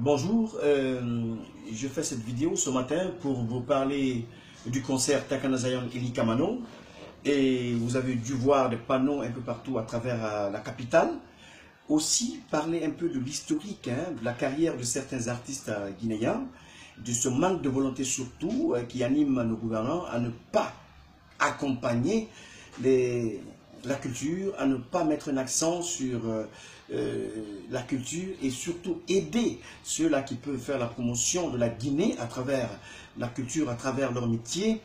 Bonjour, je fais cette vidéo ce matin pour vous parler du concert Takana Zion Eli Kamano. Et vous avez dû voir des panneaux un peu partout à travers la capitale. Aussi parler un peu de l'historique, de la carrière de certains artistes guinéens, de ce manque de volonté surtout qui anime nos gouvernants à ne pas accompagner la culture, à ne pas mettre un accent sur la culture et surtout aider ceux-là qui peuvent faire la promotion de la Guinée à travers la culture, à travers leur métier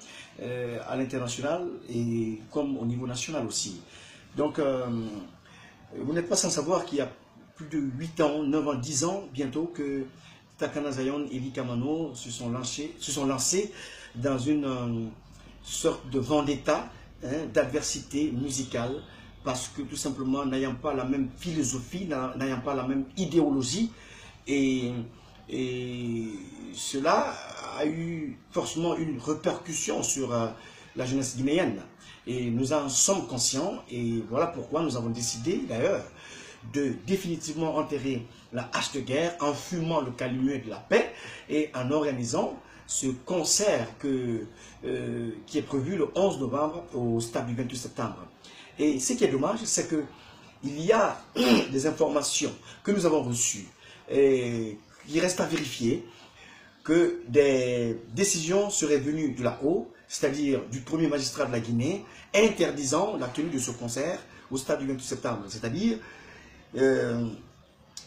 à l'international et comme au niveau national aussi. Donc, vous n'êtes pas sans savoir qu'il y a plus de 8 ans, 9 ans, 10 ans bientôt que Takana Zion et Eli Kamano se sont lancés dans une sorte de vendetta, d'adversité musicale, parce que tout simplement n'ayant pas la même philosophie, n'ayant pas la même idéologie, et cela a eu forcément une répercussion sur la jeunesse guinéenne. Et nous en sommes conscients, et voilà pourquoi nous avons décidé d'ailleurs de définitivement enterrer la hache de guerre en fumant le calumet de la paix et en organisant ce concert qui est prévu le 11 novembre au stade du 28 septembre. Et ce qui est dommage, c'est qu'il y a des informations que nous avons reçues et qui restent à vérifier, que des décisions seraient venues de là-haut, c'est-à-dire du premier magistrat de la Guinée, interdisant la tenue de ce concert au stade du 28 septembre. C'est-à-dire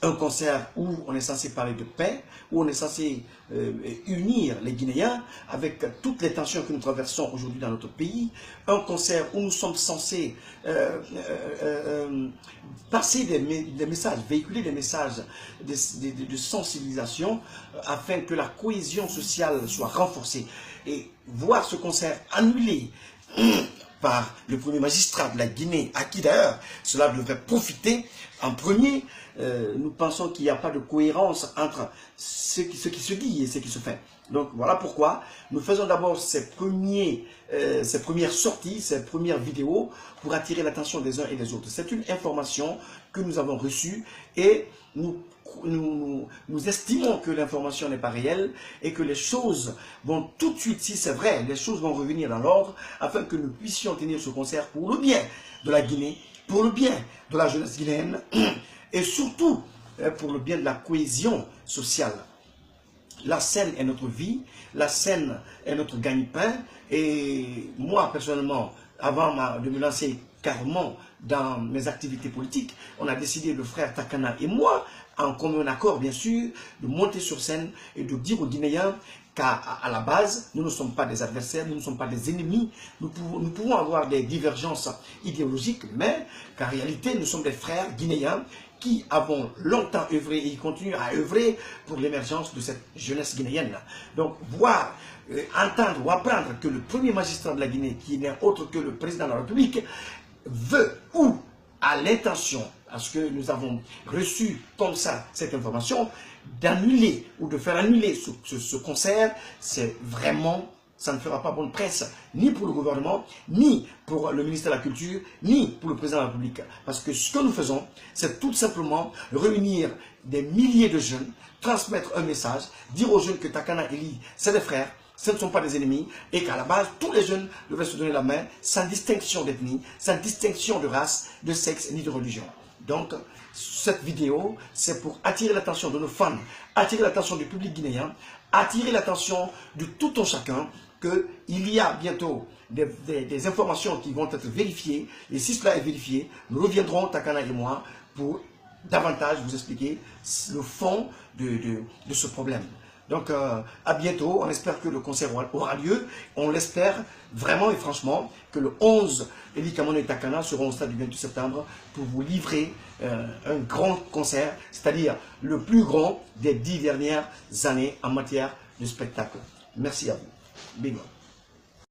un concert où on est censé parler de paix, où on est censé unir les Guinéens avec toutes les tensions que nous traversons aujourd'hui dans notre pays, un concert où nous sommes censés passer des messages, véhiculer des messages de sensibilisation afin que la cohésion sociale soit renforcée. Et voir ce concert annulé par le premier magistrat de la Guinée, à qui d'ailleurs cela devrait profiter en premier, nous pensons qu'il n'y a pas de cohérence entre ce qui se dit et ce qui se fait. Donc voilà pourquoi nous faisons d'abord ces premières sorties, ces premières vidéos pour attirer l'attention des uns et des autres. C'est une information que nous avons reçue et nous estimons que l'information n'est pas réelle et que les choses vont tout de suite, si c'est vrai, les choses vont revenir dans l'ordre afin que nous puissions tenir ce concert pour le bien de la Guinée, pour le bien de la jeunesse guinéenne et surtout pour le bien de la cohésion sociale. La scène est notre vie, la scène est notre gagne-pain et moi personnellement, avant de me lancer carrément dans mes activités politiques, on a décidé, le frère Takana et moi, en commun accord bien sûr, de monter sur scène et de dire aux Guinéens qu'à la base, nous ne sommes pas des adversaires, nous ne sommes pas des ennemis, nous pouvons avoir des divergences idéologiques, mais qu'en réalité, nous sommes des frères guinéens qui avons longtemps œuvré et qui continuent à œuvrer pour l'émergence de cette jeunesse guinéenne. Donc, voir, entendre ou apprendre que le premier magistrat de la Guinée, qui n'est autre que le président de la République, veut ou a l'intention, parce que nous avons reçu comme ça cette information, d'annuler ou de faire annuler ce concert, c'est vraiment, ça ne fera pas bonne presse, ni pour le gouvernement, ni pour le ministère de la Culture, ni pour le président de la République. Parce que ce que nous faisons, c'est tout simplement réunir des milliers de jeunes, transmettre un message, dire aux jeunes que Takana Eli, c'est des frères, ce ne sont pas des ennemis, et qu'à la base, tous les jeunes devraient se donner la main, sans distinction d'ethnie, sans distinction de race, de sexe, ni de religion. Donc, cette vidéo, c'est pour attirer l'attention de nos fans, attirer l'attention du public guinéen, attirer l'attention de tout un chacun, qu'il y a bientôt des informations qui vont être vérifiées, et si cela est vérifié, nous reviendrons, Takana et moi, pour davantage vous expliquer le fond de ce problème. Donc, à bientôt. On espère que le concert aura lieu. On l'espère vraiment et franchement que le 11, Eli Kamano et Takana seront au stade du 28 septembre pour vous livrer un grand concert, c'est-à-dire le plus grand des 10 dernières années en matière de spectacle. Merci à vous. Big up.